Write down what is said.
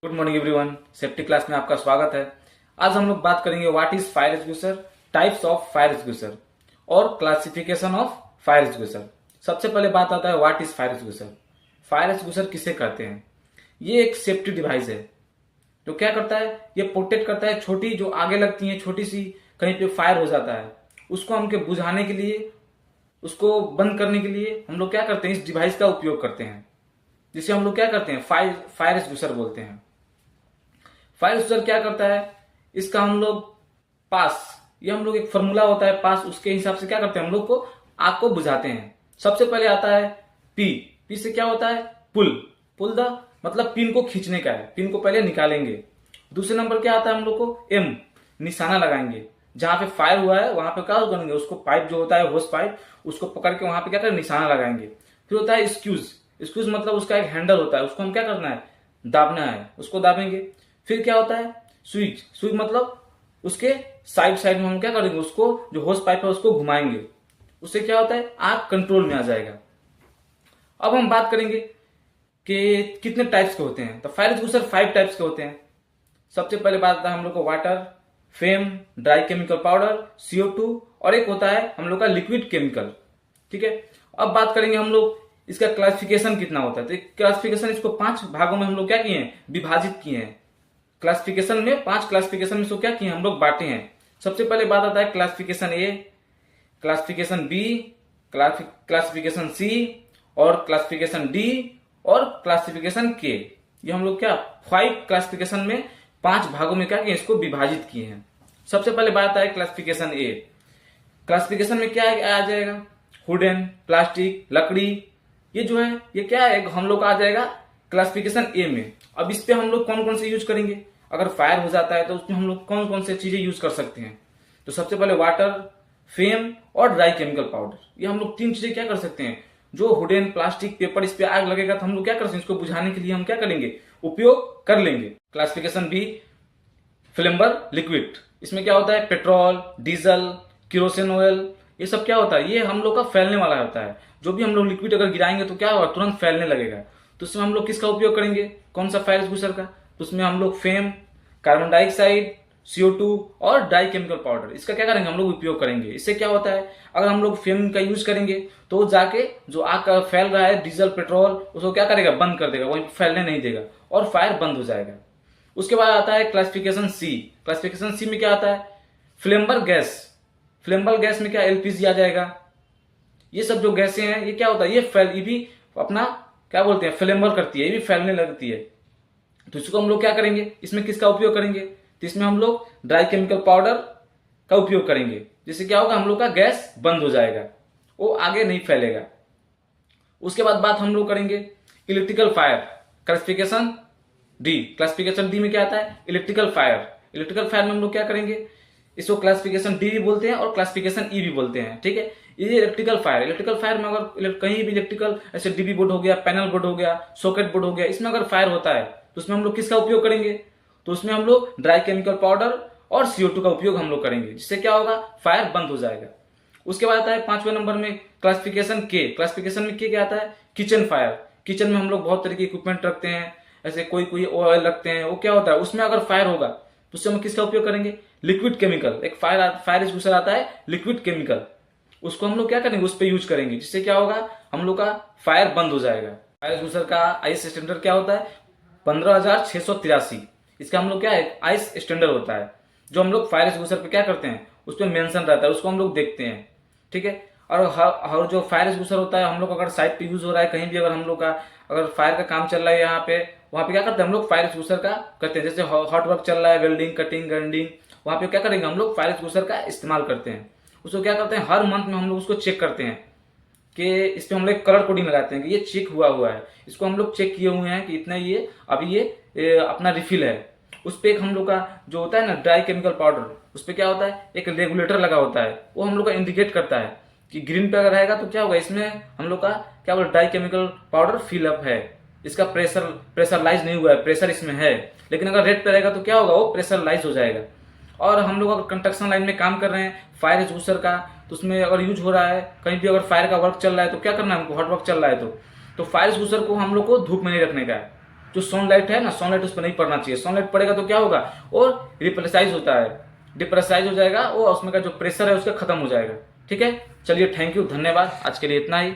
Good morning everyone. Safety class में आपका स्वागत है। आज हम लोग बात करेंगे what is fire extinguisher, types of fire extinguisher और क्लासिफिकेशन ऑफ फायर एक्सटिंग्विशर। सबसे पहले बात आता है what is fire extinguisher. Fire extinguisher किसे कहते हैं? ये एक सेफ्टी डिवाइस है जो क्या करता है, ये प्रोटेक्ट करता है। छोटी जो आगे लगती है, छोटी सी कहीं पे फायर हो जाता है, उसको हमके बुझाने के लिए, उसको बंद करने के लिए हम लोग क्या करते हैं, इस डिवाइस का उपयोग करते हैं, जिसे हम लोग क्या करते हैं, फायर एक्सटिंग्विशर बोलते हैं। फायर एक्सटिंग्विशर क्या करता है, इसका हम लोग पास, ये हम लोग एक फॉर्मूला होता है पास, उसके हिसाब से क्या करते हैं, हम लोग को आग को बुझाते हैं। सबसे पहले आता है पी। पी से क्या होता है, पुल। पुल द मतलब पिन को खींचने का है, पिन को पहले निकालेंगे। दूसरे नंबर क्या आता है हम लोग को, एम, निशाना लगाएंगे। जहां पे फायर हुआ है वहां पे क्या करेंगे, उसको पाइप जो होता है होस पाइप, उसको पकड़ के वहां पे क्या करें, निशाना लगाएंगे। फिर होता है स्क्यूज। स्क्यूज मतलब उसका एक हैंडल होता है, उसको हम क्या करना है, दाबना है, उसको दाबेंगे। फिर क्या होता है स्विच। स्विच मतलब उसके साइड साइड में हम क्या करेंगे, उसको जो होस पाइप है उसको घुमाएंगे। उससे क्या होता है, आग कंट्रोल में आ जाएगा। अब हम बात करेंगे कि कितने टाइप्स के होते हैं। तो फायर एक्सटिंग्विशर 5 टाइप्स के होते हैं। सबसे पहले बात आता है हम लोग को water, fame, dry chemical powder, CO2 और एक होता है हम लोग का लिक्विड केमिकल। ठीक है। अब बात करेंगे हम लोग इसका क्लासिफिकेशन कितना होता है। तो क्लासिफिकेशन, इसको 5 भागों में हम लोग क्या किए हैं, विभाजित किए हैं। क्लासिफिकेशन में 5 क्लासिफिकेशन में इसको क्या किए हम लोग, बांटे हैं। सबसे पहले बात आता है क्लासिफिकेशन ए, क्लासिफिकेशन बी, क्लासिफिकेशन सी और क्लासिफिकेशन डी और क्लासिफिकेशन के। ये हम लोग क्या 5 क्लासिफिकेशन में 5 भागों में क्या किए, इसको विभाजित किए हैं। सबसे पहले बात है क्लासिफिकेशन ए। क्लासिफिकेशन में क्या आ जाएगा, वुडन, प्लास्टिक, लकड़ी, ये जो है ये क्या है, हम लोग का आ जाएगा क्लासिफिकेशन ए में। अब इस पे हम लोग कौन कौन से यूज करेंगे, अगर फायर हो जाता है तो उसमें हम लोग कौन कौन से चीजें यूज कर सकते हैं। तो सबसे पहले वाटर, फेम और ड्राई केमिकल पाउडर, ये हम लोग 3 चीजें क्या कर सकते हैं। जो वुडन, प्लास्टिक, पेपर, इस पे आग लगेगा तो हम लोग क्या कर सकते हैं, इसको बुझाने के लिए हम क्या करेंगे, उपयोग कर लेंगे। क्लासिफिकेशन बी, फ्लेम्बर लिक्विड, इसमें क्या होता है, पेट्रोल, डीजल, किरोसिन ऑयल, ये सब क्या होता है, ये हम लोग का फैलने वाला होता है। जो भी हम लोग लिक्विड अगर गिराएंगे तो क्या होगा, तुरंत फैलने लगेगा। तो उसमें हम लोग किसका उपयोग करेंगे, कौन सा फायर एक्सटिंग्विशर का। तो उसमें हम लोग फेम, कार्बन डाइऑक्साइड, CO2 और डाई केमिकल पाउडर, इसका क्या करेंगे, हम लोग उपयोग करेंगे। इससे क्या होता है, अगर हम लोग फेम का यूज करेंगे तो जाके जो आग का फैल रहा है, डीजल, पेट्रोल, उसको क्या करेगा, बंद कर देगा, वहीं फैलने नहीं देगा और फायर बंद हो जाएगा। उसके बाद आता है क्लासिफिकेशन सी। क्लासिफिकेशन सी में क्या आता है, फ्लेम्बर गैस। फ्लेम्बर गैस में क्या, LPG आ जाएगा। ये सब जो गैसें हैं ये क्या होता है, ये भी अपना क्या बोलते हैं, फ्लेम्बर करती है, ये भी फैलने लगती है। तो इसको हम लोग क्या करेंगे, इसमें किसका उपयोग करेंगे, तो इसमें हम लोग ड्राई केमिकल पाउडर का उपयोग करेंगे। जिससे क्या होगा, हम लोग का गैस बंद हो जाएगा, वो आगे नहीं फैलेगा। उसके बाद बात हम लोग करेंगे electrical fire. Classification D. Classification D में क्या आता है, इलेक्ट्रिकल फायर। इलेक्ट्रिकल फायर में हम लोग क्या करेंगे, इसको क्लासिफिकेशन डी भी बोलते हैं और क्लासिफिकेशन ई भी बोलते हैं। ठीक है। ये इलेक्ट्रिकल फायर, इलेक्ट्रिकल फायर में अगर कहीं भी इलेक्ट्रिकल ऐसे DB बोर्ड हो गया, पैनल बोर्ड हो गया, सॉकेट बोर्ड हो गया, इसमें अगर फायर होता है तो उसमें हम लोग किसका उपयोग करेंगे, तो उसमें हम लोग ड्राई केमिकल पाउडर और CO2 का उपयोग हम लोग करेंगे। जिससे क्या होगा, फायर बंद हो जाएगा। उसके बाद आता है 5वें नंबर में क्लासिफिकेशन के। क्लासिफिकेशन में क्या आता है, किचन फायर। किचन में हम लोग बहुत तरह के इक्विपमेंट रखते हैं, ऐसे कोई कोई ऑयल रखते हैं, वो क्या होता है, उसमें अगर फायर होगा तो उससे हम किसका उपयोग करेंगे, लिक्विड केमिकल। एक फायर एक्सटिंग्विशर आता है लिक्विड केमिकल, उसको हम लोग क्या करेंगे, उस पर यूज करेंगे। जिससे क्या होगा, हम लोग का फायर बंद हो जाएगा। फायर एक्सटिंग्विशर का आइस स्टैंडर्ड क्या होता है, 15,683। इसका हम लोग क्या है, आइस स्टैंडर्ड होता है, जो हम लोग फायर एक्सटिंग्विशर पे क्या करते हैं, उस पर मेंशन रहता है, उसको हम लोग देखते हैं। ठीक है। और हर जो फायर एक्सटिंग्विशर होता है, हम लोग अगर साइट पे यूज हो रहा है कहीं भी, अगर हम लोग का अगर फायर का काम चल रहा है यहाँ पे, वहां पे क्या करते हैं हम लोग, फायर एक्सटिंग्विशर का करते हैं। जैसे हॉट वर्क चल रहा है, वेल्डिंग, कटिंग, ग्राइंडिंग, वहां पे क्या करेंगे, हम लोग फायर एक्सटिंग्विशर का इस्तेमाल करते हैं। उसको क्या करते हैं, हर मंथ में हम लोग उसको चेक करते हैं कि इस पे हम लोग कलर कोडिंग लगाते हैं कि ये चेक हुआ है, इसको हम लोग चेक किए हुए हैं कि इतना ये अभी ये अपना रिफिल है। उस पे एक हम लोग का जो होता है ना, ड्राई केमिकल पाउडर, उस पे क्या होता है, एक रेगुलेटर लगा होता है, वो हम लोग का इंडिकेट करता है कि ग्रीन पे अगर रहेगा तो क्या होगा, इसमें हम लोग का क्या बोलते, ड्राई केमिकल पाउडर फिलअप है, इसका प्रेशरलाइज नहीं हुआ है, प्रेशर इसमें है। लेकिन अगर रेड पे रहेगा तो क्या होगा, वो प्रेशरलाइज हो जाएगा। और हम लोग अगर कंस्ट्रक्शन लाइन में काम कर रहे हैं फायर एक्सटिंग्विशर का, तो उसमें अगर यूज हो रहा है, कहीं भी अगर फायर का वर्क चल रहा है तो क्या करना है हमको, हॉट वर्क चल रहा है तो फायर एक्सटिंग्विशर को हम लोग को धूप में नहीं रखने का है, जो सनलाइट है ना, सनलाइट उस पर नहीं पड़ना चाहिए। सनलाइट पड़ेगा तो क्या होगा, और रिप्रेसाइज होता है, डिप्रेसाइज हो जाएगा, और उसमें का जो प्रेशर है उसका खत्म हो जाएगा। ठीक है, चलिए थैंक यू, धन्यवाद, आज के लिए इतना ही।